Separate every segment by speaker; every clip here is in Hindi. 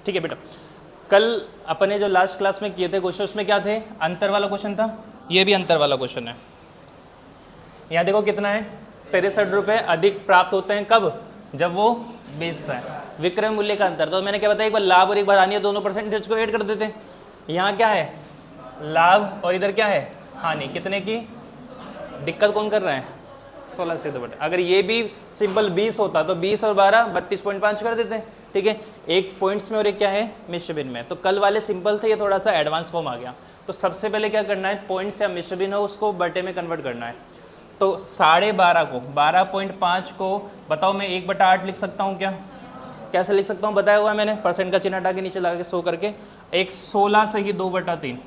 Speaker 1: ठीक है बेटा, कल अपने जो लास्ट क्लास में किए थे क्वेश्चन उसमें क्या थे, अंतर वाला क्वेश्चन था, ये भी अंतर वाला क्वेश्चन है। यहाँ देखो कितना है, 63 रुपये अधिक प्राप्त होते हैं कब, जब वो बेचता है, विक्रय मूल्य का अंतर। तो मैंने क्या बताया, एक बार लाभ और एक बार हानि है, दोनों परसेंटेज को ऐड कर देते हैं। यहाँ क्या है, लाभ और इधर क्या है, हानि, कितने की दिक्कत कौन कर रहा है, 16 से दो बटे। अगर ये भी सिंपल 20 होता तो 20 और 12 32.5 कर देते हैं। ठीक है, एक पॉइंट्स में और एक क्या है मिश्र भिन्न में। तो कल वाले सिंपल थे, ये थोड़ा सा एडवांस फॉर्म आ गया। तो सबसे पहले क्या करना है, पॉइंट्स या मिश्र भिन्न हो उसको बटे में कन्वर्ट करना है। तो 12.5 को 12.5 को बताओ मैं 1/8 लिख सकता हूँ क्या, कैसे लिख सकता हूँ बताया हुआ है मैंने, परसेंट का चिन्ह हटा के नीचे लगा के 100 करके। एक 16 से ही 2/3,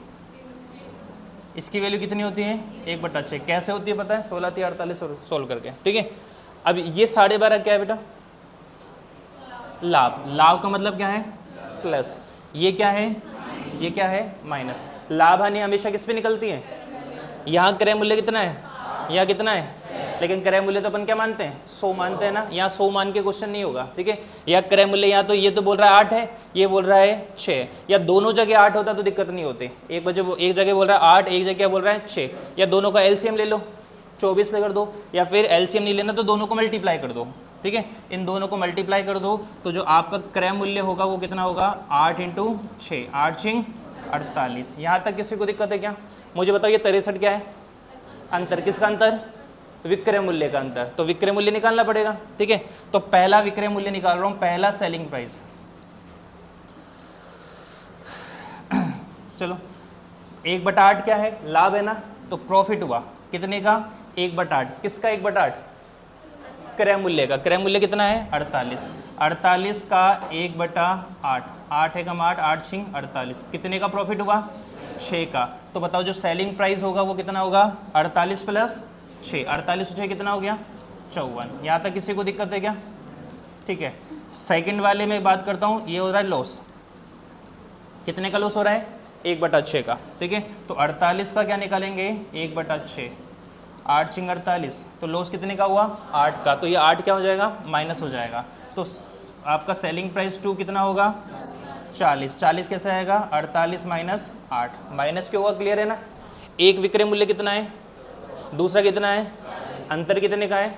Speaker 1: इसकी वैल्यू कितनी होती है 1/6। कैसे होती है पता है, 16 3 48 सोल्व करके। ठीक है, अब ये 12.5 क्या है बेटा, लाभ। लाभ का मतलब क्या है, प्लस। ये क्या है, ये क्या है माइनस। लाभ हानि हमेशा किस पे निकलती है, यहाँ क्रय मूल्य कितना है, यहाँ कितना है, लेकिन क्रय मूल्य तो अपन क्या मानते हैं 100 मानते हैं ना, यहाँ 100 मान के क्वेश्चन नहीं होगा। ठीक है, या क्रय मूल्य यहाँ तो ये तो बोल रहा है 8 है, ये बोल रहा है 6, या दोनों जगह 8 होता तो दिक्कत नहीं होती। एक जगह बोल रहा है 8, एक जगह बोल रहा है 6, या दोनों का एलसीएम ले लो 24 कर दो, या फिर एलसीएम नहीं लेना तो दोनों को मल्टीप्लाई कर दो। ठीक है, इन दोनों को मल्टीप्लाई कर दो तो जो आपका क्रय मूल्य होगा वो कितना होगा 8 × 6, 8 6 48। यहाँ तक किसी को दिक्कत है क्या, मुझे बताओ ये 63 क्या है, अंतर, किसका अंतर, विक्रय मूल्य का अंतर। तो विक्रय मूल्य निकालना पड़ेगा। ठीक है, तो पहला विक्रय मूल्य निकाल रहा हूं, पहला सेलिंग प्राइस। चलो 1/8 क्या है, लाभ है ना, तो प्रॉफिट हुआ कितने का 1/8, किसका 1/8, क्रय मूल्य का। क्रय मूल्य कितना है 48, 48 का 1/8, 8 है कम 8, 8 6 48, कितने का प्रॉफिट हुआ 6 का। तो बताओ जो सेलिंग प्राइस होगा वो कितना होगा 48 प्लस 6, 48 6 कितना हो गया 54। यहाँ तक किसी को दिक्कत है क्या। ठीक है, सेकंड वाले में बात करता हूँ, ये हो रहा है लॉस, कितने का लॉस हो रहा है 1/6 का। ठीक है, तो 48 का क्या निकालेंगे 1/6, 8 6 48, तो लॉस कितने का हुआ 8 का। तो ये 8 क्या हो जाएगा माइनस हो जाएगा। तो आपका सेलिंग प्राइस 2 कितना होगा 40, 40 कैसे आएगा 48 माइनस 8, माइनस क्यों हुआ क्लियर है ना। एक विक्रय मूल्य कितना है, दूसरा कितना है, अंतर कितने का है,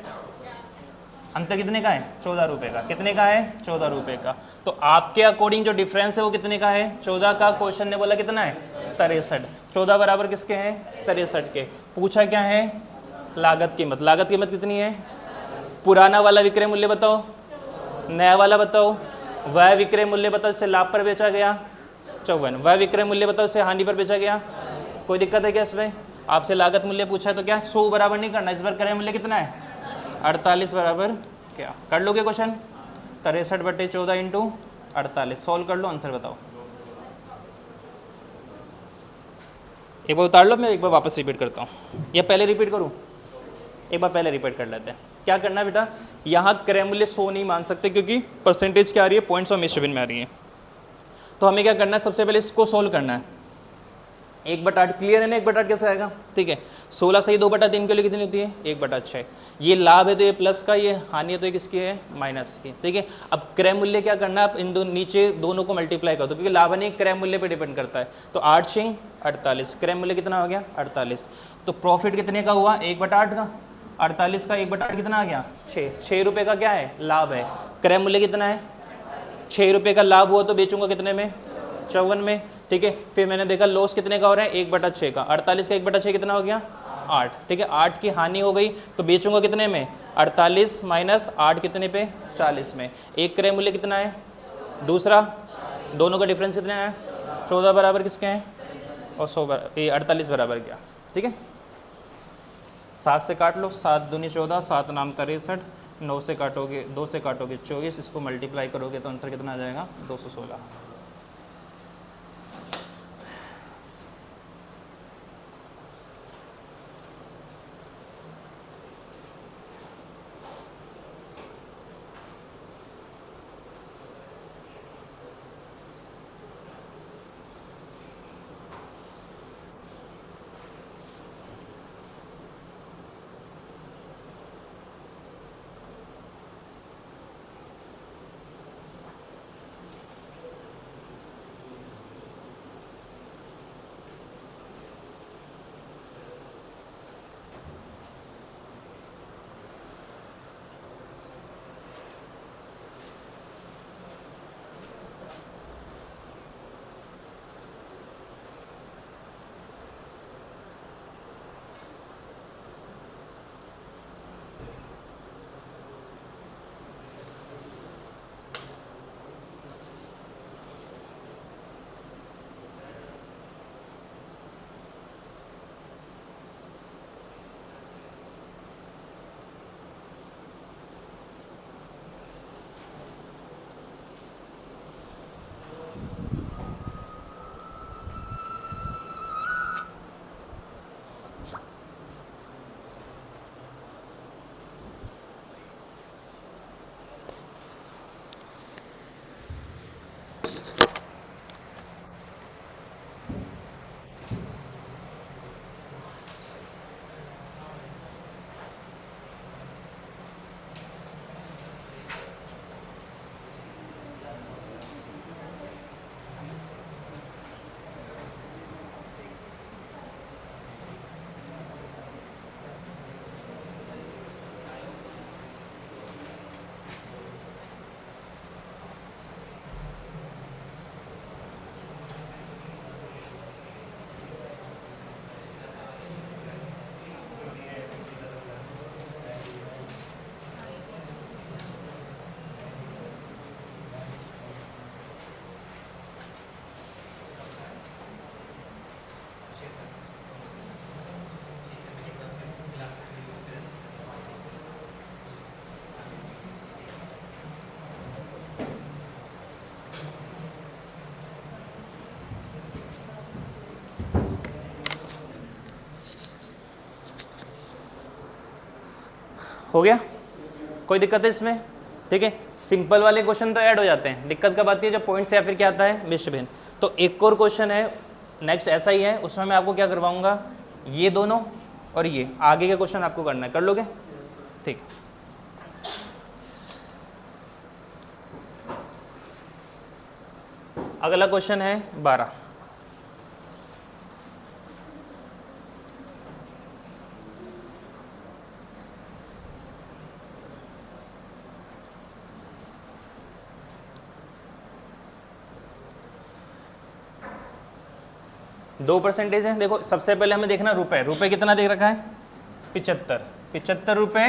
Speaker 1: अंतर कितने का है 14 रुपये का, कितने का है 14 रुपये का। तो आपके अकॉर्डिंग जो डिफरेंस है वो कितने का है 14 का। क्वेश्चन ने बोला कितना है 63, 14 बराबर किसके हैं 63 के। पूछा क्या है लागत कीमत, लागत कीमत कितनी है, पुराना वाला विक्रय मूल्य बताओ, नया वाला बताओ, वह विक्रय मूल्य बताओ इससे लाभ पर बेचा गया 54, वह विक्रय मूल्य बताओ इससे हानि पर बेचा गया। कोई दिक्कत है क्या इसमें, आपसे लागत मूल्य पूछा है तो क्या 100 बराबर नहीं करना, इस बार क्रय मूल्य कितना है 48 बराबर क्या, कर लोगे क्वेश्चन 63/14 × 48, सॉल्व कर लो आंसर बताओ। एक बार उतार लो, मैं एक बार वापस रिपीट करता हूँ, या पहले रिपीट करूँ, एक बार पहले रिपीट कर लेते हैं। क्या करना है बेटा, यहाँ क्रय मूल्य 100 नहीं मान सकते क्योंकि परसेंटेज क्या आ रही है पॉइंट्स और मिश्र भिन्न में आ रही है। तो हमें क्या करना है, सबसे पहले इसको सोल्व करना है। 1/8 क्लियर है ना, 1/8 कैसे आएगा। ठीक है, 16 से ही 2/3 के लिए कितनी होती है 1/6। ये लाभ है तो ये प्लस का, ये हानि है तो ये किसकी है माइनस की। ठीक है, अब क्रय मूल्य क्या करना है, आप इन नीचे दोनों को मल्टीप्लाई कर दो क्योंकि लाभ हानि क्रय मूल्य पे डिपेंड करता है। तो 8 6 48, क्रय मूल्य कितना हो गया 48। तो प्रॉफिट कितने का हुआ 1/8 का, 48 का 1/8 कितना आ गया 6 रुपये का क्या है लाभ है। क्रय मूल्य कितना है 6 रुपये का लाभ हुआ तो बेचूंगा कितने में 54 में। ठीक है, फिर मैंने देखा लॉस कितने का हो रहा है 1/6 का, 48 का 1/6 कितना हो गया 8। ठीक है, 8 की हानि हो गई तो बेचूंगा कितने में 48 माइनस 8 कितने पे 40 में। एक क्रय मूल्य कितना है, दूसरा दोनों का डिफरेंस कितना है 14 बराबर किसके हैं और 100 48 बराबर क्या। ठीक है, 7 से काट लो, 7 दूनी 14, 7 नाम 63, 9 से काटोगे 2 से काटोगे 24, इसको मल्टीप्लाई करोगे तो आंसर कितना आ जाएगा 216। हो गया? कोई दिक्कत है इसमें? ठीक है, सिंपल वाले क्वेश्चन तो ऐड हो जाते हैं, दिक्कत कब आती है जब पॉइंट्स या फिर क्या आता है मिश्रभिन्न। तो एक और क्वेश्चन है नेक्स्ट ऐसा ही है, उसमें मैं आपको क्या करवाऊंगा, ये दोनों और ये आगे के क्वेश्चन आपको करना है, कर लोगे? ठीक। अगला क्वेश्चन है 12। दो परसेंटेज है। देखो सबसे पहले हमें देखना रुपए, रुपए कितना दे रखा है 75, 75 रुपये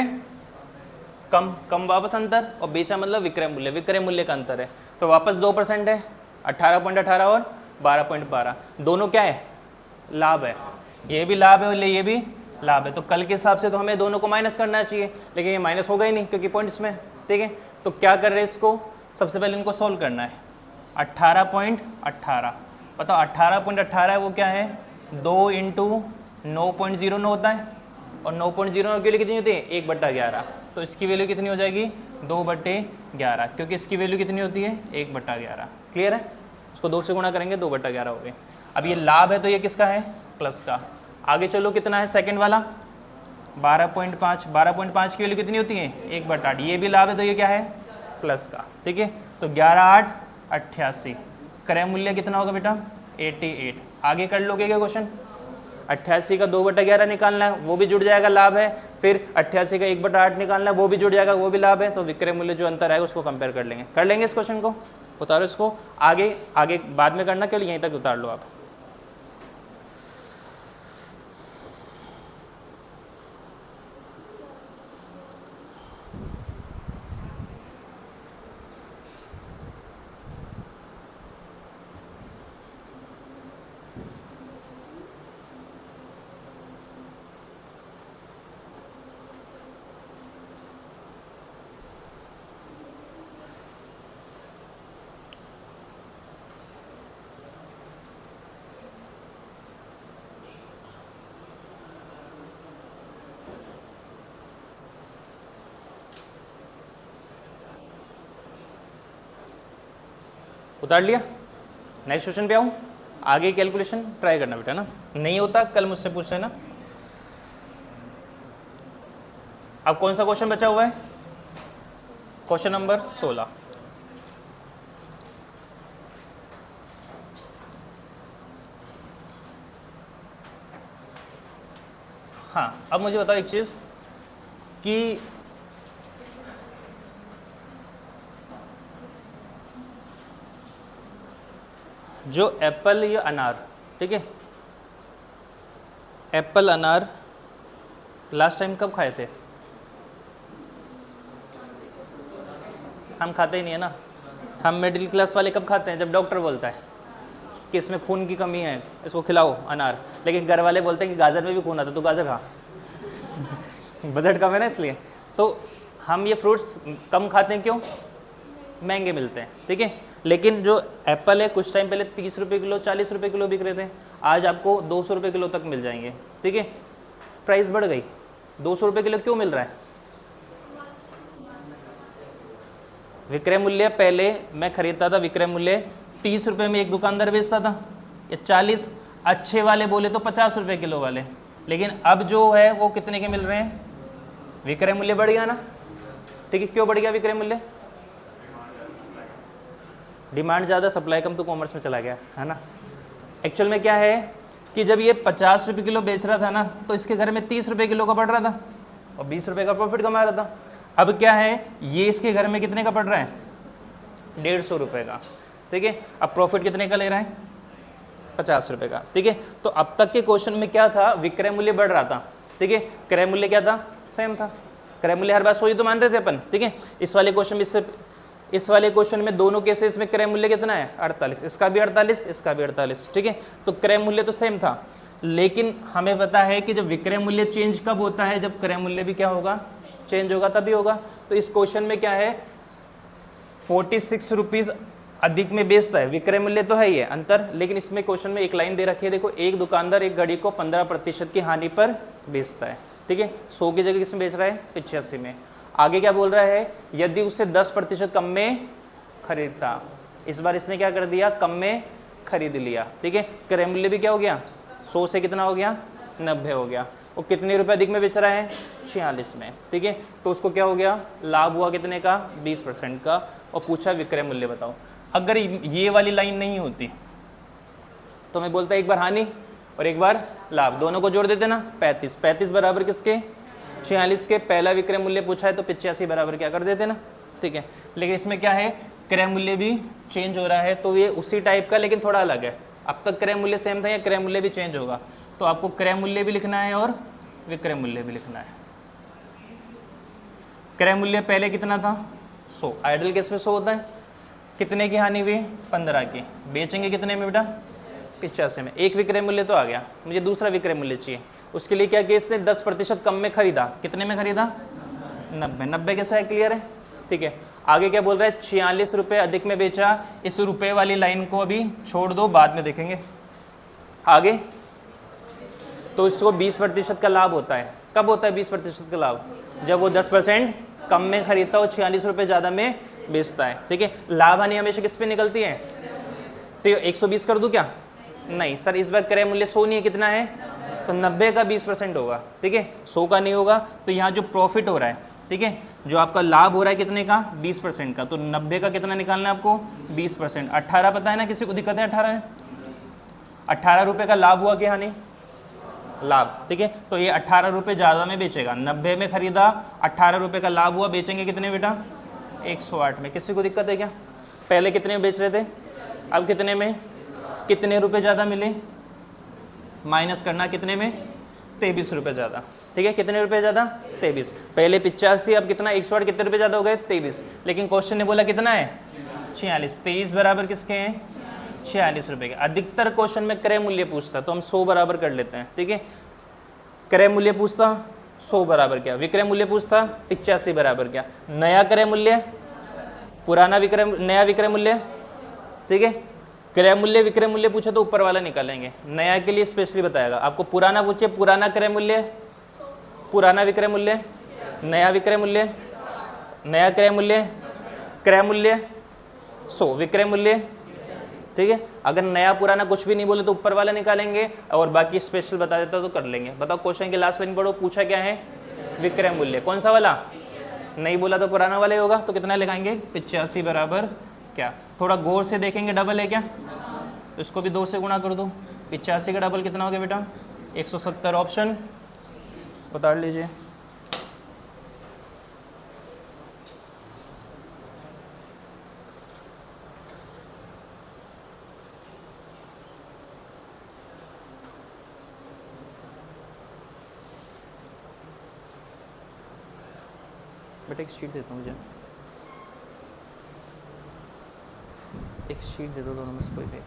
Speaker 1: कम वापस अंतर, और बेचा मतलब विक्रय मूल्य, विक्रय मूल्य का अंतर है, तो वापस 2% है, 18.18 और 12.12, दोनों क्या है लाभ है, ये भी लाभ है और ये भी लाभ है। तो कल के हिसाब से तो हमें दोनों को माइनस करना चाहिए, लेकिन ये माइनस होगा ही नहीं क्योंकि पॉइंट्स में, ठीक है। तो क्या कर रहे हैं इसको, सबसे पहले इनको सोल्व करना है। 18.18 बताओ, 18.18 है वो क्या है 2 × 9.09 होता है, और 9.09 के लिए कितनी होती है 1/11, तो इसकी वैल्यू कितनी हो जाएगी 2/11, क्योंकि इसकी वैल्यू कितनी होती है 1/11। क्लियर है? उसको 2 से गुणा करेंगे 2/11 हो गए। अब ये लाभ है तो ये किसका है प्लस का। आगे चलो कितना है सेकंड वाला 12.5, 12.5 की वैल्यू कितनी होती है 1/8, ये भी लाभ है तो ये क्या है प्लस का, ठीक है। तो 11 8 88, क्रय मूल्य कितना होगा बेटा 88। आगे कर लोगे क्या क्वेश्चन, 88 का 2/11 निकालना है, वो भी जुड़ जाएगा लाभ है, फिर 88 का 1/8 निकालना है, वो भी जुड़ जाएगा, वो भी लाभ है। तो विक्रय मूल्य जो अंतर है उसको कंपेयर कर लेंगे इस क्वेश्चन को। उतारो इसको, आगे बाद में करना, केवल यहीं तक उतार लो आप। उतार लिया? नेक्स्ट क्वेश्चन पे आऊँ, आगे कैलकुलेशन ट्राई करना बेटा ना, नहीं होता कल मुझसे पूछ लेना। अब कौन सा क्वेश्चन बचा हुआ है, क्वेश्चन नंबर 16। हाँ, अब मुझे बताओ एक चीज़ कि जो एप्पल या अनार, ठीक है, एप्पल अनार लास्ट टाइम कब खाए थे, हम खाते ही नहीं है ना, हम मिडिल क्लास वाले कब खाते हैं जब डॉक्टर बोलता है कि इसमें खून की कमी है इसको खिलाओ अनार, लेकिन घर वाले बोलते हैं कि गाजर में भी खून आता, तो गाजर खा बजट कम है ना इसलिए। तो हम ये फ्रूट्स कम खाते हैं, क्यों, महंगे मिलते हैं, ठीक है। लेकिन जो एप्पल है कुछ टाइम पहले 30 रुपये किलो 40 रुपये किलो बिक रहे थे, आज आपको 200 रुपये किलो तक मिल जाएंगे, ठीक है। प्राइस बढ़ गई, 200 रुपये किलो क्यों मिल रहा है, विक्रय मूल्य पहले मैं खरीदता था विक्रय मूल्य 30 रुपये में एक दुकानदार बेचता था, या 40, अच्छे वाले बोले तो 50 रुपये किलो वाले, लेकिन अब जो है वो कितने के मिल रहे हैं? विक्रय मूल्य बढ़ गया ना, ठीक है। क्यों बढ़ गया विक्रय मूल्य? डिमांड ज़्यादा, सप्लाई कम, तो कॉमर्स में चला गया, है ना। एक्चुअल में क्या है कि जब ये 50 रुपये किलो बेच रहा था ना, तो इसके घर में 30 रुपये किलो का पड़ रहा था और 20 रुपये का प्रॉफिट कमा रहा था। अब क्या है, ये इसके घर में कितने का पड़ रहा है? 150 रुपये का, ठीक है। अब प्रॉफिट कितने का ले रहा है? 50 रुपये का, ठीक है। तो अब तक के क्वेश्चन में क्या था? विक्रय मूल्य बढ़ रहा था, ठीक है। क्रय मूल्य क्या था? सेम था। क्रय मूल्य हर बार 100 ही तो मान रहे थे अपन, ठीक है। इस वाले क्वेश्चन में दोनों केसेस में क्रय मूल्य कितना है? 48, इसका भी 48, इसका भी 48, ठीक है। तो क्रय मूल्य तो सेम था, लेकिन हमें पता है कि जब विक्रय मूल्य चेंज कब होता है? जब क्रय मूल्य भी क्या होगा? चेंज होगा, तभी होगा। तो इस क्वेश्चन में क्या है, 46 रुपीज़ अधिक में बेचता है, विक्रय मूल्य तो है ही है अंतर, लेकिन इसमें क्वेश्चन में एक लाइन दे रखी है, देखो, एक दुकानदार एक घड़ी को 15% की हानि पर बेचता है, ठीक है। 100 की जगह किसमें बेच रहा है? 85 में। आगे क्या बोल रहा है? यदि उसे 10% कम में खरीदता, इस बार इसने क्या कर दिया? कम में खरीद लिया, ठीक है। क्रय मूल्य भी क्या हो गया? 100 से कितना हो गया? 90 हो गया। और कितने रुपए अधिक में बेच रहा है? 46 में, ठीक है। तो उसको क्या हो गया? लाभ हुआ कितने का? 20% का। और पूछा विक्रय मूल्य बताओ। अगर ये वाली लाइन नहीं होती तो मैं बोलता एक बार हानि और एक बार लाभ, दोनों को जोड़ देते ना, 35 बराबर किसके? 46 के। पहला विक्रय मूल्य पूछा है तो 85 बराबर क्या कर देते ना, ठीक है। लेकिन इसमें क्या है, क्रय मूल्य भी चेंज हो रहा है, तो ये उसी टाइप का लेकिन थोड़ा अलग है। अब तक क्रय मूल्य सेम था, या क्रय मूल्य भी चेंज होगा, तो आपको क्रय मूल्य भी लिखना है और विक्रय मूल्य भी लिखना है। क्रय मूल्य पहले कितना था? 100, आइडल केस में 100 होता है। कितने की हानि हुई? 15 की। बेचेंगे कितने में बेटा? 85 में। एक विक्रय मूल्य तो आ गया, मुझे दूसरा विक्रय मूल्य चाहिए। उसके लिए क्या किया इसने? 10% कम में खरीदा। कितने में खरीदा? 90 कैसा है? क्लियर है, ठीक है। आगे क्या बोल रहा है? 46 रुपये अधिक में बेचा। इस रुपए वाली लाइन को अभी छोड़ दो, बाद में देखेंगे आगे। तो इसको 20% का लाभ होता है। कब होता है 20% का लाभ? जब वो 10% कम में खरीदता हो, 46 रुपये ज़्यादा में बेचता है, ठीक है। लाभ हानि हमेशा किस पे निकलती है? तो 120 कर दूं क्या? नहीं सर, इस बार क्रय मूल्य 100 नहीं है, कितना है? तो 90 का 20% होगा, ठीक है। 100 का नहीं होगा। तो यहाँ जो प्रॉफिट हो रहा है, ठीक है, जो आपका लाभ हो रहा है कितने का? 20% का। तो 90 का कितना निकालना है आपको? 20%। 18 पता है ना, किसी को दिक्कत है? 18 है। 18 रुपये का लाभ हुआ कि हानि? लाभ, ठीक है। तो ये 18 रुपये ज़्यादा में बेचेगा। 90 में खरीदा, 18 रुपये का लाभ हुआ। बेचेंगे कितने बेटा? 108 में। किसी को दिक्कत है क्या? पहले कितने में बेच रहे थे, अब कितने में? कितने रुपए ज़्यादा मिले? माइनस करना, कितने में? 23 रुपये ज़्यादा, ठीक है। कितने रुपए ज़्यादा? 23। पहले 85, अब कितना? 108। कितने रुपए ज़्यादा हो गए? 23। लेकिन क्वेश्चन ने बोला कितना है? 46। 23 बराबर किसके हैं? 46 रुपये के। अधिकतर क्वेश्चन में क्रय मूल्य पूछता, तो हम 100 बराबर कर लेते हैं, ठीक है। क्रय मूल्य पूछता 100 बराबर क्या? विक्रय मूल्य पूछता 85 बराबर क्या? नया क्रय मूल्य, पुराना विक्रय, नया विक्रय मूल्य, ठीक है। क्रय मूल्य विक्रय मूल्य पूछे तो ऊपर वाला निकालेंगे, नया के लिए स्पेशली बताएगा। आपको पुराना पूछे, पुराना क्रय मूल्य, पुराना विक्रय मूल्य, नया विक्रय मूल्य, नया क्रय मूल्य, क्रय मूल्य 100, विक्रय मूल्य, ठीक है। अगर नया पुराना कुछ भी नहीं बोले तो ऊपर वाला निकालेंगे, और बाकी स्पेशल बता देता तो कर लेंगे। बताओ क्वेश्चन की लास्ट लाइन पढ़ो, पूछा क्या है? विक्रय मूल्य। कौन सा वाला? नहीं बोला तो पुराना वाला ही होगा। तो कितना लगाएंगे? 85 बराबर क्या? थोड़ा गौर से देखेंगे, डबल है क्या? तो इसको भी 2 से गुणा कर दो। 85 का डबल कितना हो गया बेटा? 170। ऑप्शन बता लीजिए। बेटा एक शीट देता हूँ मुझे, एक शीट दे दो दोनों में से कोई भी।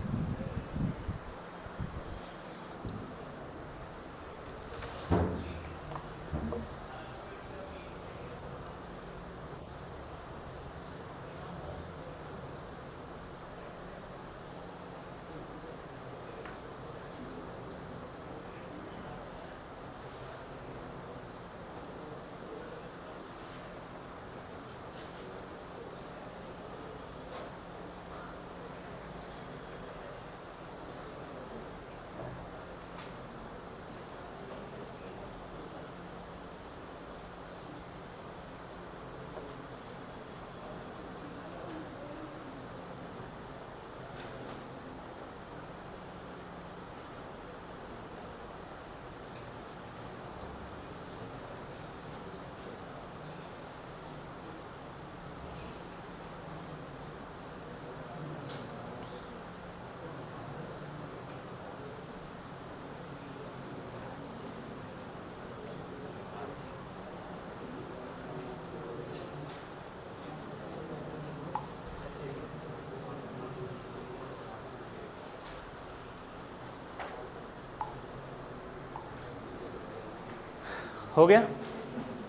Speaker 1: हो गया,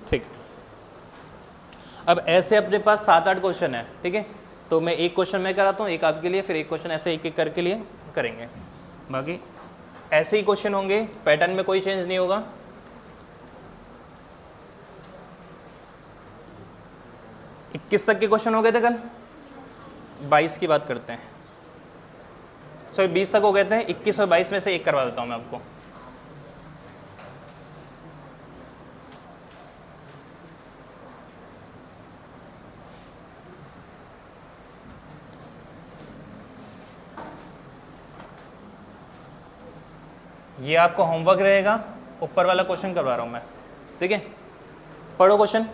Speaker 1: ठीक। अब ऐसे अपने पास 7-8 क्वेश्चन है, ठीक है। तो मैं एक क्वेश्चन मैं कराता हूँ, एक आपके लिए, फिर एक क्वेश्चन ऐसे एक एक करके लिए करेंगे। बाकी ऐसे ही क्वेश्चन होंगे, पैटर्न में कोई चेंज नहीं होगा। किस तक के क्वेश्चन हो गए थे कल? 22 की बात करते हैं, सॉरी 20 तक हो गए थे। 21 और 22 में से एक करवा देता हूँ मैं आपको। ये आपको होमवर्क रहेगा, ऊपर वाला क्वेश्चन करवा रहा हूँ मैं, ठीक है। पढ़ो क्वेश्चन।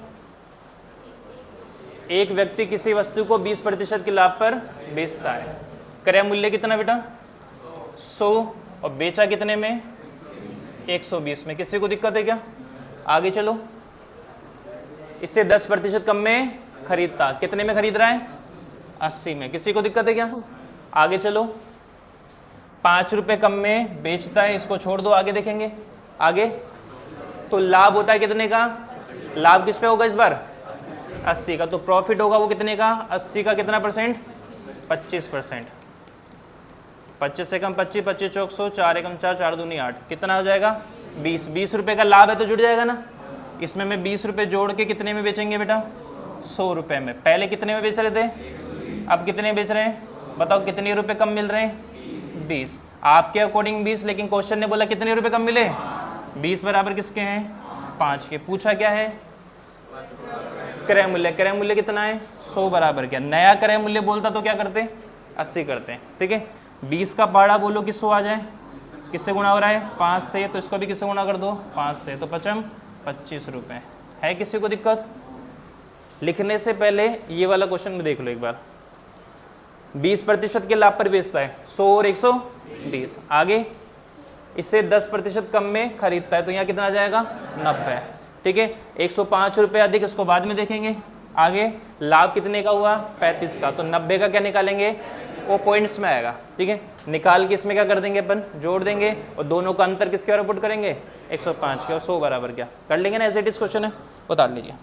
Speaker 1: एक व्यक्ति किसी वस्तु को 20% के लाभ पर बेचता है। क्रय मूल्य कितना बेटा? 100, और बेचा कितने में? 120 में। किसी को दिक्कत है क्या? आगे चलो। इससे 10% कम में खरीदता, कितने में खरीद रहा है? 80 में। किसी को दिक्कत है क्या? आगे चलो। 5 रुपये कम में बेचता है, इसको छोड़ दो, आगे देखेंगे। आगे तो लाभ होता है कितने का? लाभ किस पे होगा इस बार? 80 का। तो प्रॉफिट होगा वो कितने का? 80 का कितना परसेंट? 25%। 25 से कम 25, 25 चौक 100, 4 एकम 4, 4 दूनी 8, कितना हो जाएगा? 20। 20 रुपये का लाभ है तो जुड़ जाएगा ना। इसमें मैं 20 रुपये जोड़ के कितने में बेचेंगे बेटा? 100 रुपये में। पहले कितने में बेच रहे थे, अब कितने में बेच रहे हैं? बताओ कितने रुपये कम मिल रहे हैं? 20। आपके अकॉर्डिंग 20, लेकिन क्वेश्चन ने बोला कितने रुपए कम मिले? 20 बराबर किसके हैं? 5 के। पूछा क्या है? क्रय मूल्य। क्रय मूल्य कितना है? 100 बराबर क्या? नया क्रय मूल्य बोलता तो क्या करते? 80 करते हैं, ठीक है। 20 का पाड़ा बोलो कि 100 आ जाए, किससे गुणा हो रहा है? 5 से, तो इसको भी किससे गुणा कर दो? 5 से, तो 25 रुपये। है किसी को दिक्कत? लिखने से पहले ये वाला क्वेश्चन में देख लो एक बार। 20% के लाभ पर बेचता है, 100 और 120। आगे इससे 10% कम में खरीदता है, तो यहाँ कितना आ जाएगा? 90, ठीक है। 105 रुपये अधिक, इसको बाद में देखेंगे। आगे लाभ कितने का हुआ? 35 का। तो 90 का क्या निकालेंगे? वो पॉइंट्स में आएगा, ठीक है। निकाल के इसमें क्या कर देंगे अपन? जोड़ देंगे, और दोनों का अंतर किसके बराबर पुट करेंगे? 105 के। और 100 बराबर क्या कर लेंगे ना, एज इट इज क्वेश्चन है, उतार लीजिए।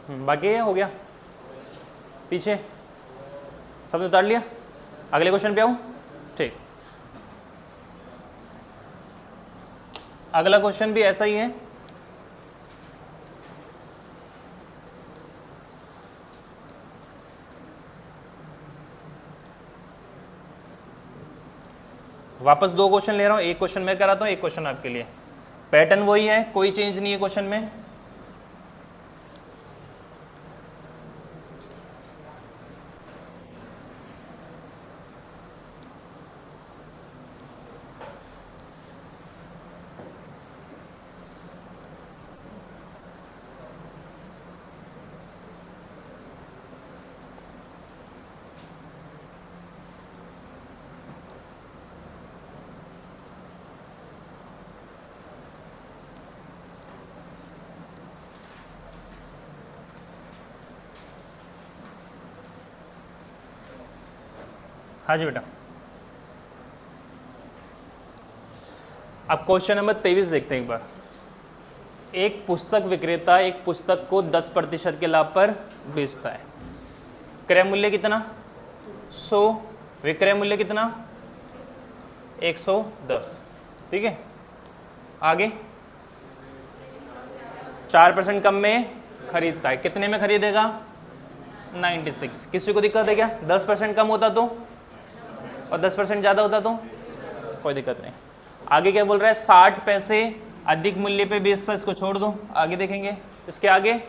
Speaker 1: बाकी ये हो गया, पीछे सबने उतार लिया। अगले क्वेश्चन पे आऊँ, ठीक। अगला क्वेश्चन भी ऐसा ही है। वापस 2 क्वेश्चन ले रहा हूँ, एक क्वेश्चन मैं कराता हूँ, एक क्वेश्चन आपके लिए। पैटर्न वही है, कोई चेंज नहीं है क्वेश्चन में। हाँ जी बेटा। अब क्वेश्चन नंबर 23 देखते हैं एक बार। एक पुस्तक विक्रेता एक पुस्तक को 10% के लाभ पर बेचता है। क्रय मूल्य कितना? 100। विक्रय मूल्य कितना? 110। ठीक है, आगे 4% कम में खरीदता है। कितने में खरीदेगा? 96। किसी को दिक्कत है क्या? 10% कम होता तो और 10% ज़्यादा होता तो कोई दिक्कत नहीं। आगे क्या बोल रहा है? 60 पैसे अधिक मूल्य पे बेचता, इसको छोड़ दो, आगे देखेंगे। इसके आगे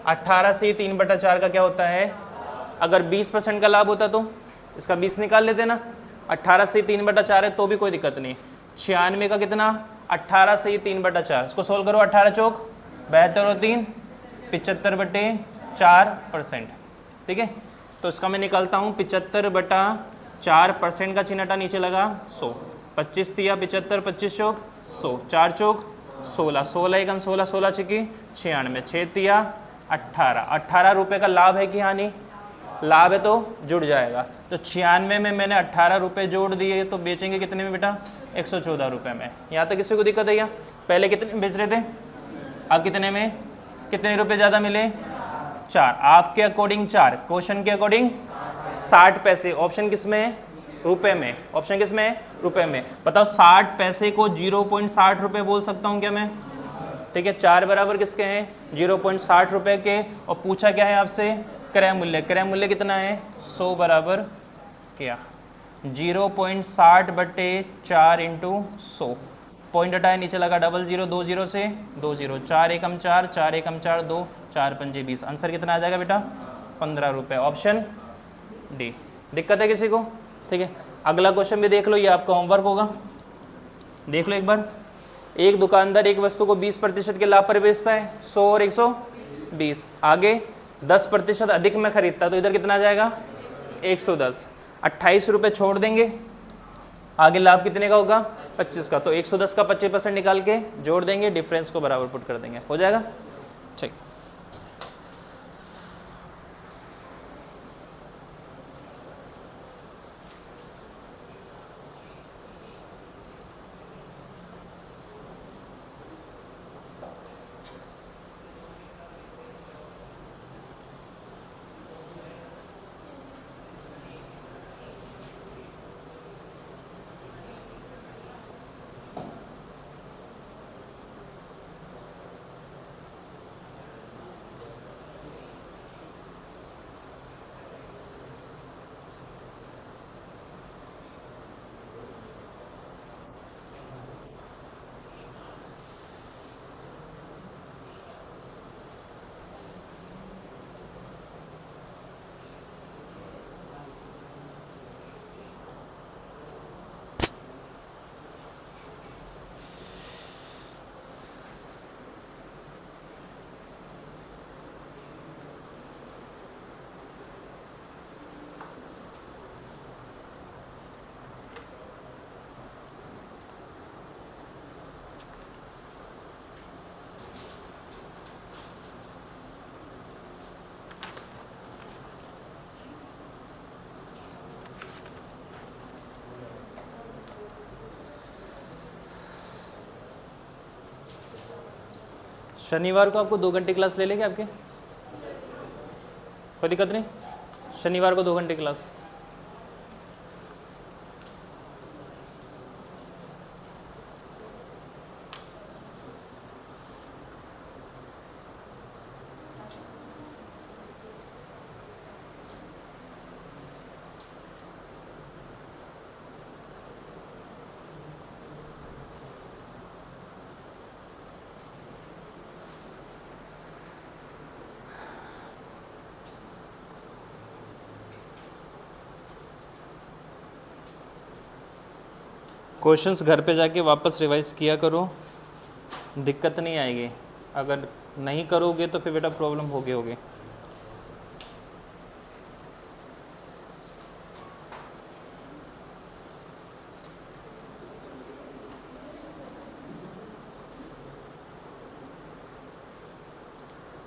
Speaker 1: 18 से 3/4 का क्या होता है? अगर 20% का लाभ होता तो इसका 20 निकाल लेते ना। 18 से 3/4 है तो भी कोई दिक्कत नहीं। 96 का कितना? 18 से 3/4, इसको सोल्व करो। 18 चौक 72 और 3 75/4%। ठीक है, तो इसका मैं निकालता हूँ 75/4% का चिन्ह हटा, नीचे लगा 100। 25 दिया 75, 25 चौक 100, 4 चौक 16, 16 एकम 16, 16 छिकी 96, 6 दिया 18। 18 रुपये का लाभ है कि हानि? लाभ है तो जुड़ जाएगा। तो 96 में मैंने 18 रुपये जोड़ दिए, तो बेचेंगे कितने में बेटा? 114 रुपये में। यहाँ तक किसी को दिक्कत है क्या? पहले कितने में बेच रहे थे, अब कितने में? कितने रुपये ज़्यादा मिले? 4। आपके अकॉर्डिंग 4, क्वेश्चन के अकॉर्डिंग 60 पैसे। ऑप्शन किस में है? रुपए में। ऑप्शन किस में है? रुपए में। बताओ 60 पैसे को 0.60 रुपये बोल सकता हूँ क्या मैं? ठीक है, 4 बराबर किसके हैं? 0.60 रुपये के। और पूछा क्या है आपसे? क्रय मूल्य। क्रय मूल्य कितना है? 100 बराबर क्या? 0.60/4 इंटू 100। पॉइंट हटाए, नीचे लगा 00, 20 से 20, 4 एकम 4, 4 एकम 4 2, 4 पंजे 20। आंसर कितना आ जाएगा बेटा? 15 रुपये। Option D. दिक्कत है किसी को? ठीक है, अगला क्वेश्चन भी देख लो, ये आपका होमवर्क होगा। देख लो एक बार। एक दुकानदार एक वस्तु को 20% के लाभ पर बेचता है, 100 और 120। आगे 10% अधिक में खरीदता है, तो इधर कितना आ जाएगा? 110। 28 रुपये छोड़ देंगे, आगे लाभ कितने का होगा? 25 का। तो 110 का 25% निकाल के जोड़ देंगे, डिफरेंस को बराबर पुट कर देंगे, हो जाएगा। ठीक, शनिवार को आपको 2 घंटे क्लास ले लेंगे आपके? कोई दिक्कत नहीं, शनिवार को 2 घंटे क्लास। क्वेश्चंस घर पे जाके वापस रिवाइज किया करो, दिक्कत नहीं आएगी। अगर नहीं करोगे तो फिर बेटा प्रॉब्लम होगी।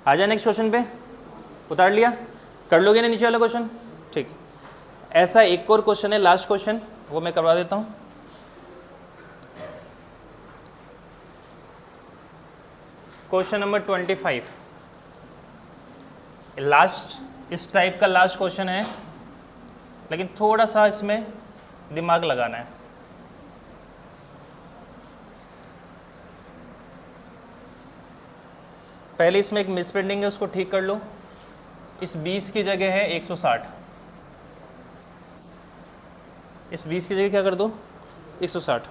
Speaker 1: आ जाए नेक्स्ट क्वेश्चन पे। उतार लिया? कर लोगे ना नीचे वाला क्वेश्चन? ठीक। ऐसा एक और क्वेश्चन है, लास्ट क्वेश्चन, वो मैं करवा देता हूँ। क्वेश्चन नंबर 25, लास्ट इस टाइप का लास्ट क्वेश्चन है, लेकिन थोड़ा सा इसमें दिमाग लगाना है। पहले इसमें एक मिसप्रिंटिंग है, उसको ठीक कर लो। इस 20 की जगह है 160, इस 20 की जगह क्या कर दो 160।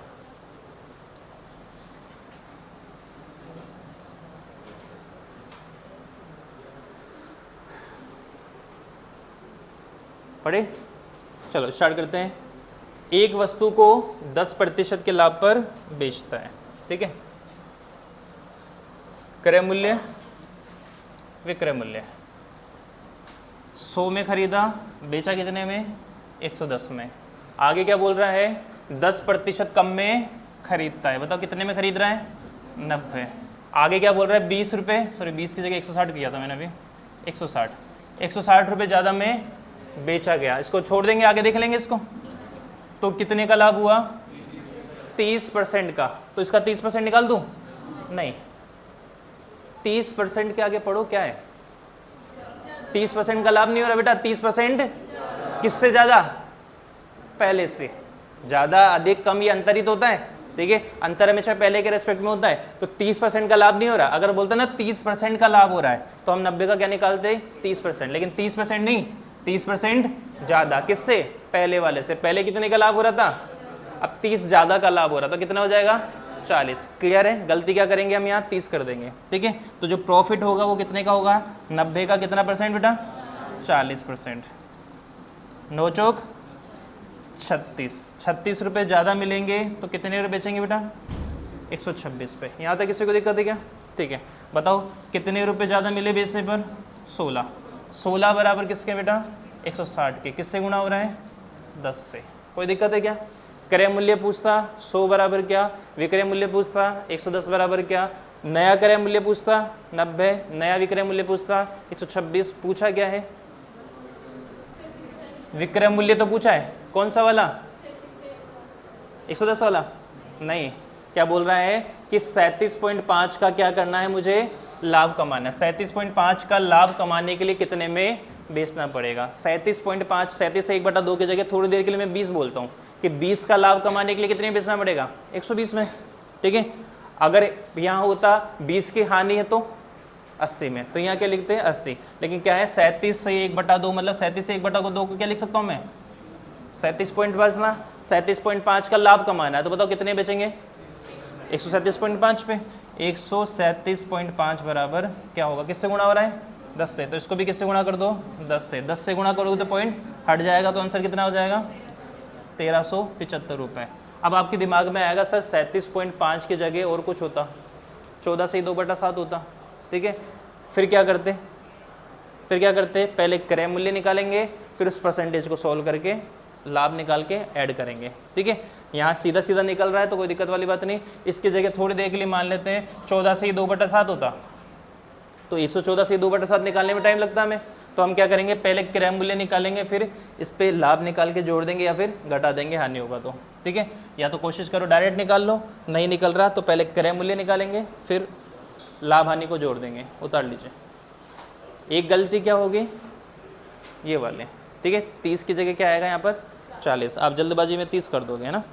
Speaker 1: पढ़े? चलो स्टार्ट करते हैं। एक वस्तु को 10% के लाभ पर बेचता है, ठीक है। क्रय मूल्य, विक्रय मूल्य 100 में खरीदा, बेचा कितने में 110 में। आगे क्या बोल रहा है 10% कम में खरीदता है। बताओ कितने में खरीद रहा है 90। आगे क्या बोल रहा है 20 रुपये, सॉरी 20 की जगह 160 किया था मैंने अभी, 160 रुपये ज़्यादा में बेचा गया। इसको छोड़ देंगे, आगे देख लेंगे इसको। तो कितने का लाभ हुआ 30% का। तो इसका 30% निकाल दूं? नहीं, 30% के आगे पढ़ो क्या है, 30% का लाभ नहीं हो रहा बेटा। 30% किससे ज़्यादा? पहले से ज़्यादा, अधिक, कम, ये अंतर ही तो होता है, ठीक है। अंतर हमेशा पहले के रेस्पेक्ट में होता है। तो 30% का लाभ नहीं हो रहा। अगर बोलते ना 30% का लाभ हो रहा है तो हम 90 का क्या निकालते 30%, लेकिन 30% नहीं, 30% ज़्यादा। किससे? पहले वाले से। पहले कितने का लाभ हो रहा था, अब 30 ज़्यादा का लाभ हो रहा था। कितना हो जाएगा 40। क्लियर है? गलती क्या करेंगे हम यहाँ 30 कर देंगे, ठीक है। तो जो प्रॉफिट होगा वो कितने का होगा 90 का कितना परसेंट बेटा 40%। 9 चौक 36 रुपये ज़्यादा मिलेंगे तो कितने रुपये बेचेंगे बेटा 126 पे। यहाँ तक किसी को दिक्कत है क्या? ठीक है, बताओ कितने रुपये ज़्यादा मिले बेचने पर 16 बराबर किसके बेटा 160 के। किससे गुणा हो रहा है 10 से। कोई दिक्कत है क्या? क्रय मूल्य पूछता 100 बराबर क्या, विक्रय मूल्य पूछता 110 बराबर क्या, नया क्रय मूल्य पूछता 90, नया विक्रय मूल्य पूछता 126। पूछा क्या है? विक्रय मूल्य तो पूछा है, कौन सा वाला 110 वाला? नहीं, क्या बोल रहा है कि 37.5 का क्या करना है मुझे लाभ कमाना है। 37.5 का लाभ कमाने के लिए कितने में बेचना पड़ेगा 37.5। 37 से 1/2 की जगह थोड़ी देर के लिए मैं 20 बोलता हूँ कि 20 का लाभ कमाने के लिए कितने में बेचना पड़ेगा 120 में, ठीक है। अगर यहाँ होता 20 की हानि है तो 80 में, तो यहाँ क्या लिखते हैं 80। लेकिन क्या है 37 से 1/2, मतलब 37 से 1/2 को क्या लिख सकता हूँ मैं 37.5 ना। 37.5 का लाभ कमाना है तो बताओ कितने बेचेंगे 137.5 पे। 137.5 बराबर क्या होगा, किससे गुणा हो रहा है 10 से, तो इसको भी किससे गुणा कर दो 10 से। 10 से गुणा करोगे तो पॉइंट हट जाएगा, तो आंसर कितना हो जाएगा 1375 रुपये। अब आपके दिमाग में आएगा सर 37.5 की जगह और कुछ होता, 14 से 2/7 होता, ठीक है। फिर क्या करते पहले क्रय मूल्य निकालेंगे, फिर उस परसेंटेज को सॉल्व करके लाभ निकाल के ऐड करेंगे, ठीक है। यहाँ सीधा सीधा निकल रहा है तो कोई दिक्कत वाली बात नहीं। इसकी जगह थोड़ी देर के लिए मान लेते हैं 14 से 2/7 होता, तो 114 से 2/7 निकालने में टाइम लगता हमें। तो हम क्या करेंगे पहले क्रय मूल्य निकालेंगे, फिर इस पे लाभ निकाल के जोड़ देंगे या फिर घटा देंगे हानि होगा तो, ठीक है। या तो कोशिश करो डायरेक्ट निकाल लो, नहीं निकल रहा तो पहले क्रय मूल्य निकालेंगे फिर लाभ हानि को जोड़ देंगे। उतार लीजिए। एक गलती क्या होगी ये वाले, ठीक है। 30 की जगह क्या आएगा यहाँ पर 40। आप जल्दबाजी में 30 कर दोगे, है ना।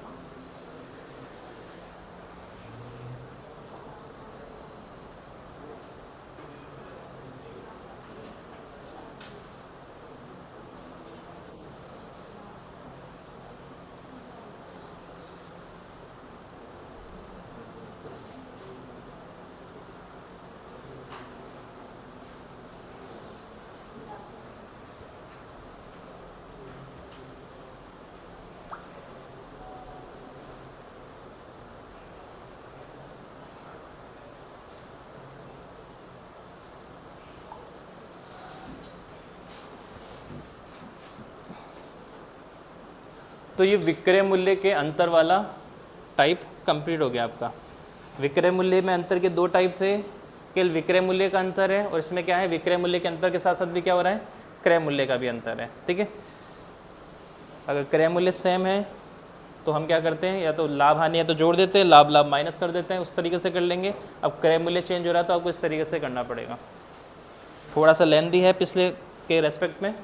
Speaker 1: तो ये विक्रय मूल्य के अंतर वाला टाइप कंप्लीट हो गया आपका। विक्रय मूल्य में अंतर के 2 टाइप थे, केवल विक्रय मूल्य का अंतर है, और इसमें क्या है विक्रय मूल्य के अंतर के साथ साथ भी क्या हो रहा है क्रय मूल्य का भी अंतर है, ठीक है। अगर क्रय मूल्य सेम है तो हम क्या करते हैं, या तो लाभ हानि या तो जोड़ देते हैं, लाभ लाभ माइनस कर देते हैं, उस तरीके से कर लेंगे। अब क्रय मूल्य चेंज हो रहा है तो आपको इस तरीके से करना पड़ेगा। थोड़ा सा लेंथी है पिछले के रेस्पेक्ट में।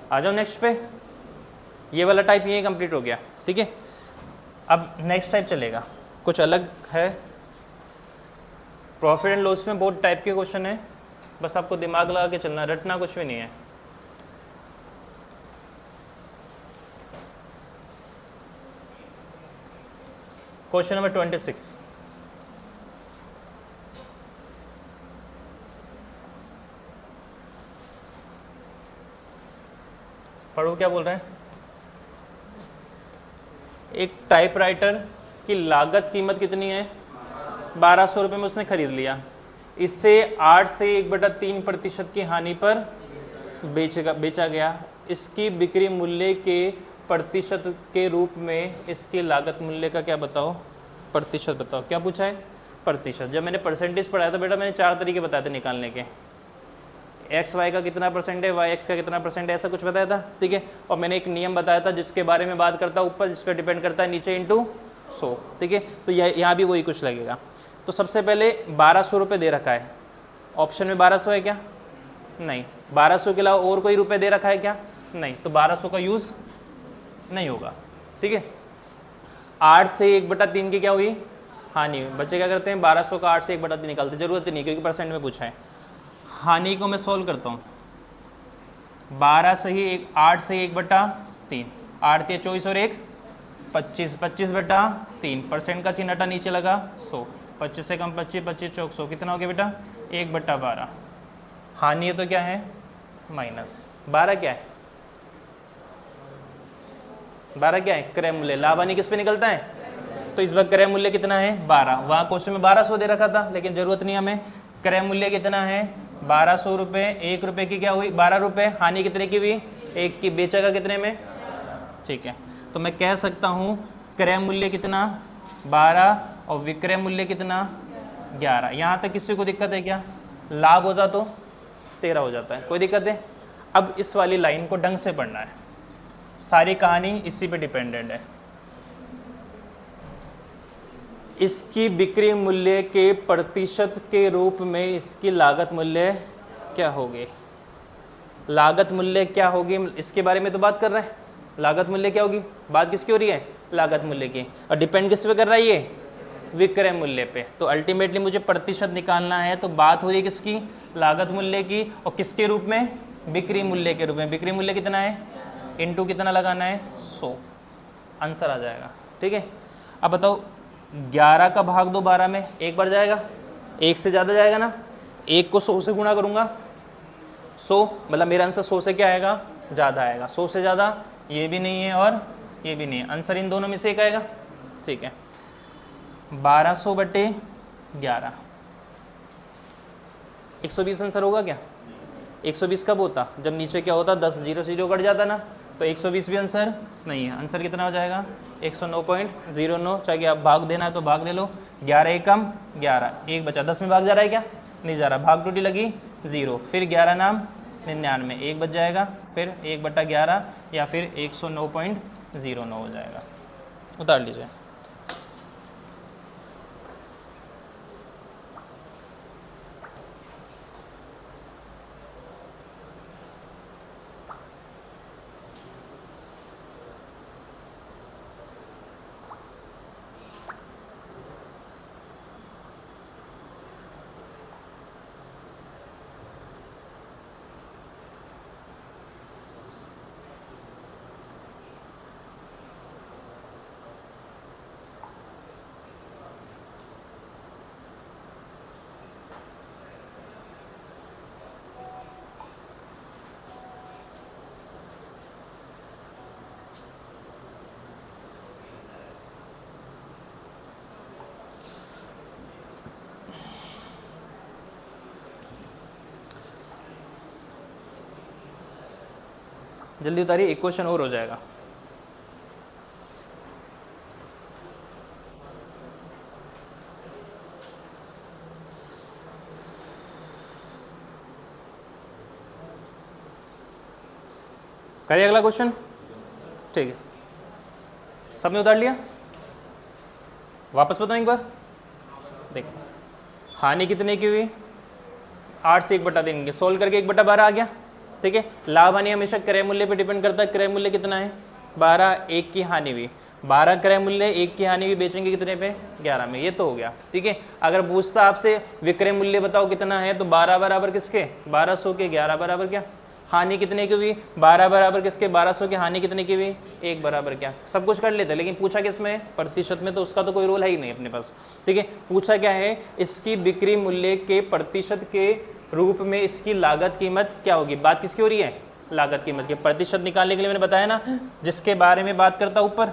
Speaker 1: आ जाओ नेक्स्ट पे। ये वाला टाइप ये कंप्लीट हो गया, ठीक है। अब नेक्स्ट टाइप चलेगा, कुछ अलग है। प्रॉफिट एंड लॉस में बहुत टाइप के क्वेश्चन है, बस आपको दिमाग लगा के चलना, रटना कुछ भी नहीं है। क्वेश्चन नंबर 26, पढ़ो क्या बोल रहे हैं। एक टाइपराइटर की लागत कीमत कितनी है, 1200 रुपये में उसने खरीद लिया, इससे 8 से 1/3% की हानि पर बेचा गया। इसकी बिक्री मूल्य के प्रतिशत के रूप में इसके लागत मूल्य का क्या बताओ, प्रतिशत बताओ। क्या पूछा है, प्रतिशत। जब मैंने परसेंटेज पढ़ाया था बेटा, मैंने 4 तरीके बताए थे निकालने के। एक्स वाई का कितना परसेंट है, वाई एक्स का कितना परसेंट है, ऐसा कुछ बताया था, ठीक है। और मैंने एक नियम बताया था जिसके बारे में बात करता है ऊपर, जिस पर डिपेंड करता है नीचे इंटू 100, ठीक है। तो यहाँ भी वही कुछ लगेगा। तो सबसे पहले 1200 रुपये दे रखा है, ऑप्शन में 1200 है क्या, नहीं। 1200 के अलावा और कोई रुपये दे रखा है क्या, नहीं। तो 1200 का यूज़ नहीं होगा, ठीक है। 8 से 1/3 की क्या हुई, हानि हुई। बच्चे क्या करते हैं, 1200 का 8 से 1/3 निकालते, जरूरत नहीं क्योंकि परसेंट में पूछा है। हानि को मैं सॉल्व करता हूँ। 12 से ही 8 से 1/3, 8 के 24 और 1 25, 25/3, परसेंट का चिन्ह हटा नीचे लगा 100, 25 से कम 25, 25 चौक 100, कितना हो गया बेटा 1/12। हानि है तो क्या है माइनस 12, क्या है 12, क्या है क्रय मूल्य। लाभ हानि किस पे निकलता है, तो इस बार क्रय मूल्य कितना है 12। वहाँ क्वेश्चन में 1200 दे रखा था, लेकिन जरूरत नहीं हमें। क्रय मूल्य कितना है 1200 रुपये, 1 रुपये की क्या हुई 12 रुपये, हानि कितने की हुई 1 की, बेचेगा कितने में, ठीक है। तो मैं कह सकता हूँ क्रय मूल्य कितना 12 और विक्रय मूल्य कितना 11। यहाँ तक किसी को दिक्कत है क्या, लाभ होता तो 13 हो जाता है, कोई दिक्कत है। अब इस वाली लाइन को ढंग से पढ़ना है, सारी कहानी इसी पे डिपेंडेंट है। इसकी बिक्री मूल्य के प्रतिशत के रूप में इसकी लागत मूल्य क्या होगी, लागत मूल्य क्या होगी, इसके बारे में तो बात कर रहे हैं। लागत मूल्य क्या होगी, बात किसकी हो रही है, लागत मूल्य की, और डिपेंड किस पे कर रहा है ये, विक्रय मूल्य पे। तो अल्टीमेटली मुझे प्रतिशत निकालना है, तो बात हो रही है किसकी, लागत मूल्य की, और किसके रूप में, बिक्री मूल्य के रूप में। बिक्री मूल्य कितना है, इनटू कितना लगाना है 100, आंसर आ जाएगा, ठीक है। अब बताओ 11 का भाग दो 12 में, एक बार जाएगा, एक से ज़्यादा जाएगा ना, एक को 100 से गुणा करूँगा, 100 मतलब मेरा आंसर 100 से क्या आएगा, ज़्यादा आएगा। 100 से ज़्यादा ये भी नहीं है और ये भी नहीं है, आंसर इन दोनों में से एक आएगा, ठीक है। 1200/11, 120 आंसर होगा क्या, 120 कब होता, जब नीचे क्या होता 10 0 से 0 कट जाता ना, तो 120 भी आंसर नहीं है। आंसर कितना हो जाएगा 109.09। चाहे आप भाग देना है तो भाग दे लो, 11 एक कम 11, एक बचा, 10 में भाग जा रहा है क्या, नहीं जा रहा, भाग टूटी लगी 0, फिर 11 नाम 99, एक बच जाएगा, फिर 1/11 या फिर 109.09 हो जाएगा। उतार लीजिए। जल्दी उतारिए, एक क्वेश्चन और हो जाएगा। करिए अगला क्वेश्चन। ठीक है, सबने उतार लिया? वापस बताऊं एक बार? देखो, हानि कितने की हुई? 8 से 1/3 की, सोल्व करके 1/12 आ गया। ठीक है, लाभ हानि हमेशा क्रय मूल्य पे डिपेंड करता है। क्रय मूल्य कितना है? 12, 1 की हानि हुई, 12 क्रय मूल्य, 1 की हानि हुई, बेचेंगे कितने पे? 11 में। ये तो हो गया। ठीक है, अगर पूछता आपसे विक्रय मूल्य बताओ कितना है, तो 12 बराबर किसके? 1200 के। 11 बराबर क्या? हानि कितने की हुई? 12 बराबर किसके? 1200 की। हानि कितने की हुई? 1 बराबर क्या? सब कुछ कर लेते, लेकिन पूछा किस में? प्रतिशत में, तो उसका तो कोई रोल है ही नहीं अपने पास। ठीक है, पूछा क्या है? इसकी बिक्री मूल्य के प्रतिशत के रूप में इसकी लागत कीमत क्या होगी। बात किसकी हो रही है? लागत कीमत के। प्रतिशत निकालने के लिए मैंने बताया ना, जिसके बारे में बात करता है ऊपर,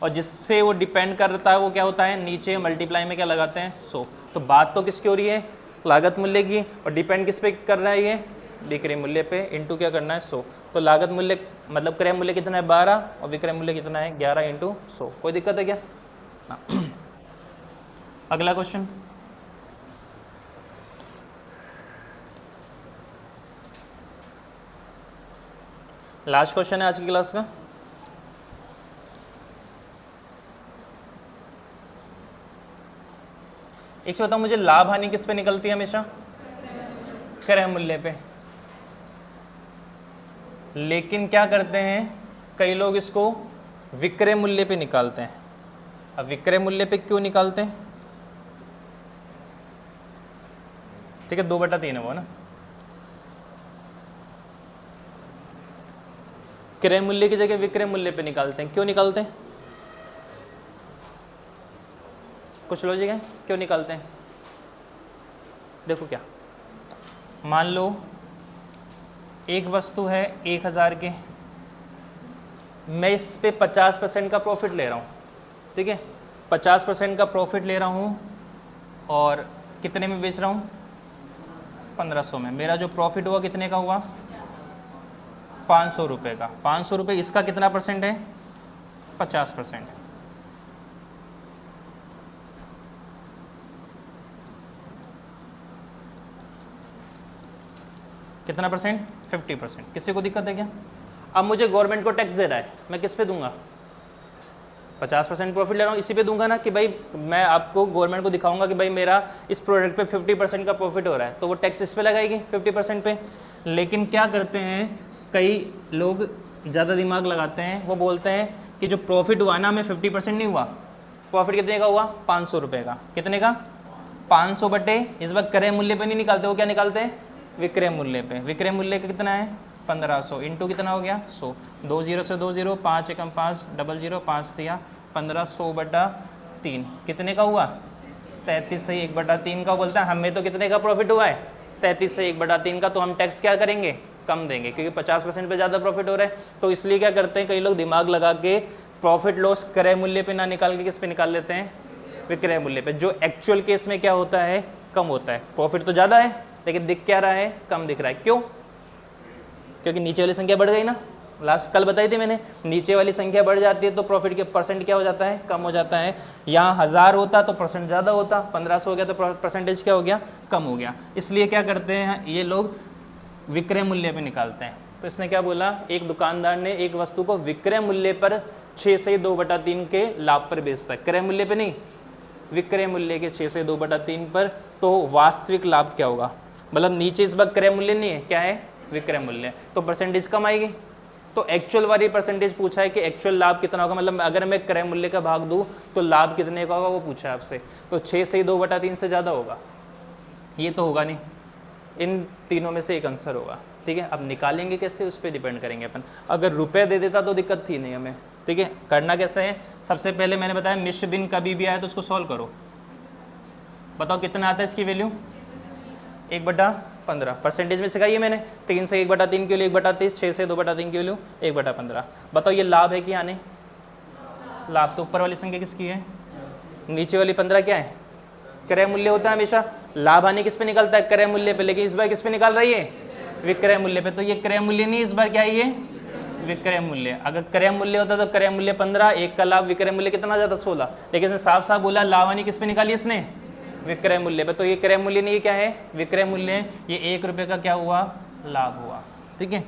Speaker 1: और जिससे वो डिपेंड करता है वो क्या होता है? नीचे मल्टीप्लाई में क्या लगाते हैं? 100। तो बात तो किसकी हो रही है? लागत मूल्य की। और डिपेंड किस पे कर रहा है? ये विक्रय मूल्य पे। इंटू क्या करना है? 100। तो लागत मूल्य मतलब क्रय मूल्य कितना है? 12, और विक्रय मूल्य कितना है? 11 इंटू 100। कोई दिक्कत है क्या? ना। अगला क्वेश्चन। लास्ट क्वेश्चन है आज की क्लास का। एक से बताओ मुझे, लाभ हानि किस पे निकलती है हमेशा? क्रय मूल्य पे। लेकिन क्या करते हैं कई लोग, इसको विक्रय मूल्य पे निकालते हैं। अब विक्रय मूल्य पे क्यों निकालते हैं? ठीक है, 2/3 है वो ना। क्रय मूल्य की जगह विक्रय मूल्य पे निकालते हैं। क्यों निकालते हैं? कुछ लॉजिक है क्यों निकालते हैं? देखो, क्या मान लो एक वस्तु है 1000 के, मैं इस पे 50% का प्रॉफिट ले रहा हूँ। ठीक है, 50% का प्रॉफिट ले रहा हूँ, और कितने में बेच रहा हूँ? 1500 में। मेरा जो प्रॉफिट हुआ कितने का हुआ? 500 रुपये का। 500 रुपये, इसका कितना परसेंट है? 50%। कितना परसेंट? 50%। किसी को दिक्कत है क्या? अब मुझे गवर्नमेंट को टैक्स दे रहा है, मैं किस पे दूंगा? 50% प्रॉफिट ले रहा हूँ, इसी पे दूंगा ना, कि भाई मैं आपको गवर्नमेंट को दिखाऊंगा कि भाई मेरा इस प्रोडक्ट पे 50% का प्रॉफिट हो रहा है, तो वो टैक्स इस पे लगाएगी 50% पे। लेकिन क्या करते हैं कई लोग, ज़्यादा दिमाग लगाते हैं, वो बोलते हैं कि जो प्रॉफिट हुआ ना, हमें 50% नहीं हुआ। प्रॉफिट कितने का हुआ? 500 रुपये का। कितने का? 500 बटे, इस बार क्रय मूल्य पे नहीं निकालते, वो क्या निकालते हैं? विक्रय मूल्य पे। विक्रय मूल्य का कितना है? 1500 इंटू कितना हो गया? 100। 2 0 से 2 0, 5 एकम 5, 0 0, 5 दिया 1500/3। कितने का हुआ? 33 से 1/3 का। बोलता है हमें तो कितने का प्रॉफिट हुआ है? 33 से 1/3 का। तो हम टैक्स क्या करेंगे? कम देंगे, क्योंकि 50% पे ज़्यादा प्रॉफिट हो रहा है। तो इसलिए क्या करते हैं कई लोग, दिमाग लगा के प्रॉफिट लॉस क्रय मूल्य पे ना निकाल के किस पे निकाल लेते हैं? विक्रय मूल्य पे। जो एक्चुअल केस में क्या होता है? कम होता है। प्रॉफिट तो ज़्यादा है, लेकिन दिख क्या रहा है? कम दिख रहा है। क्यों? क्योंकि नीचे वाली संख्या बढ़ गई ना। लास्ट कल बताई थी मैंने, नीचे वाली संख्या बढ़ जाती है तो प्रॉफिट के परसेंट क्या हो जाता है? कम हो जाता है। यहाँ 1000 होता तो परसेंट ज़्यादा होता, 1500 हो गया तो परसेंटेज क्या हो गया? कम हो गया। इसलिए क्या करते हैं ये लोग? विक्रय मूल्य पे निकालते हैं। तो इसने क्या बोला, एक दुकानदार ने एक वस्तु को विक्रय मूल्य पर 6 से 2/3 के लाभ पर बेचता है, क्रय मूल्य पे नहीं, विक्रय मूल्य के 6 से 2/3 पर। तो वास्तविक लाभ क्या होगा? मतलब नीचे इस बार क्रय मूल्य नहीं है, क्या है? विक्रय मूल्य। तो परसेंटेज कम आएगी। तो एक्चुअल वाली परसेंटेज पूछा है कि एक्चुअल लाभ कितना होगा, मतलब अगर मैं क्रय मूल्य का भाग दूं तो लाभ कितने का होगा, वो पूछा है आपसे। तो 6 से 2/3 से ज़्यादा होगा, ये तो होगा नहीं। इन तीनों में से एक आंसर होगा। ठीक है, अब निकालेंगे कैसे, उस पर डिपेंड करेंगे अपन। अगर रुपए दे देता तो दिक्कत थी नहीं हमें। ठीक है, करना कैसे है? सबसे पहले मैंने बताया मिश्र बिन कभी भी आए तो उसको सॉल्व करो। बताओ कितना आता है इसकी वैल्यू? 1/15। परसेंटेज में सिखाई है मैंने। 3 से 1/3 के लिए 1/30, 6 से 2/3 की वैल्यू 1/15। बताओ ये लाभ है कि हानि? लाभ। तो ऊपर वाली संख्या किसकी है? नीचे वाली 15 क्या है? क्रय मूल्य होता है हमेशा। लाभ हानि किस पे निकलता है? क्रय मूल्य पे। लेकिन इस बार किस पे निकाल रही है? विक्रय मूल्य पे, तो ये क्रय मूल्य नहीं, इस बार क्या है ये विक्रय मूल्य। अगर क्रय मूल्य होता तो क्रय मूल्य 15, एक का लाभ, विक्रय मूल्य कितना जाता 16, लेकिन इसने साफ साफ बोला लाभ हानि किस पे निकाली इसने, विक्रय मूल्य पे, तो ये क्रय मूल्य नहीं, ये क्या है विक्रय मूल्य, ये 1 रुपये का क्या हुआ लाभ हुआ। ठीक है,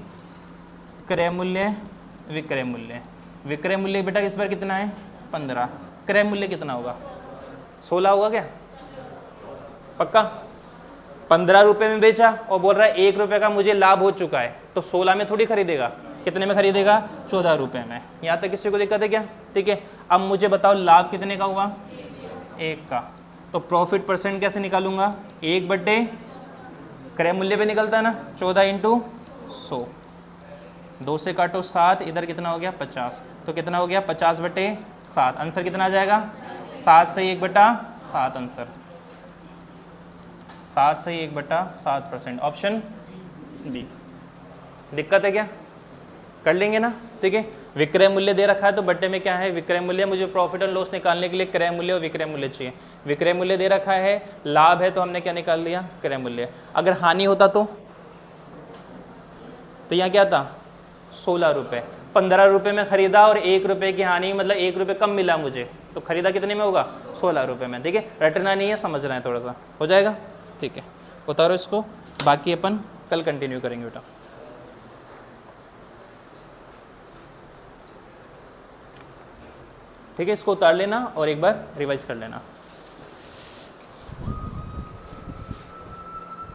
Speaker 1: क्रय मूल्य विक्रय मूल्य, विक्रय मूल्य बेटा इस बार कितना है 15, क्रय मूल्य कितना होगा 16 होगा क्या, पक्का। 15 रुपये में बेचा और बोल रहा है 1 रुपये का मुझे लाभ हो चुका है, तो 16 में थोड़ी खरीदेगा, कितने में खरीदेगा 14 रुपये में। यहाँ तक किसी को दिक्कत है क्या? ठीक है, अब मुझे बताओ लाभ कितने का हुआ 1 का, तो प्रॉफिट परसेंट कैसे निकालूंगा, 1 बटे क्रय मूल्य पे निकलता है ना, 14 इंटू 100, 2 से काटो 7, इधर कितना हो गया 50, तो कितना हो गया 50 बटे 7, आंसर कितना आ जाएगा 7 से 1 बटा 7, आंसर 7 से 1 बटा 7%, ऑप्शन डी। दिक्कत है क्या, कर लेंगे ना। ठीक है, विक्रय मूल्य दे रखा है तो बट्टे में क्या है विक्रय मूल्य, मुझे प्रॉफिट एंड लॉस निकालने के लिए क्रय मूल्य और विक्रय मूल्य चाहिए। विक्रय मूल्य दे रखा है, लाभ है तो हमने क्या निकाल लिया क्रय मूल्य। अगर हानि होता तो यहाँ क्या था 16 रुपये, 15 रुपये में खरीदा और 1 रुपये की हानि, मतलब 1 रुपये कम मिला मुझे, तो खरीदा कितने में होगा 16 रुपये में। ठीक है, रटना नहीं है, समझना है, थोड़ा सा हो जाएगा। ठीक है, उतारो इसको, बाकी अपन कल कंटिन्यू करेंगे बेटा। ठीक है, इसको उतार लेना और एक बार रिवाइज कर लेना।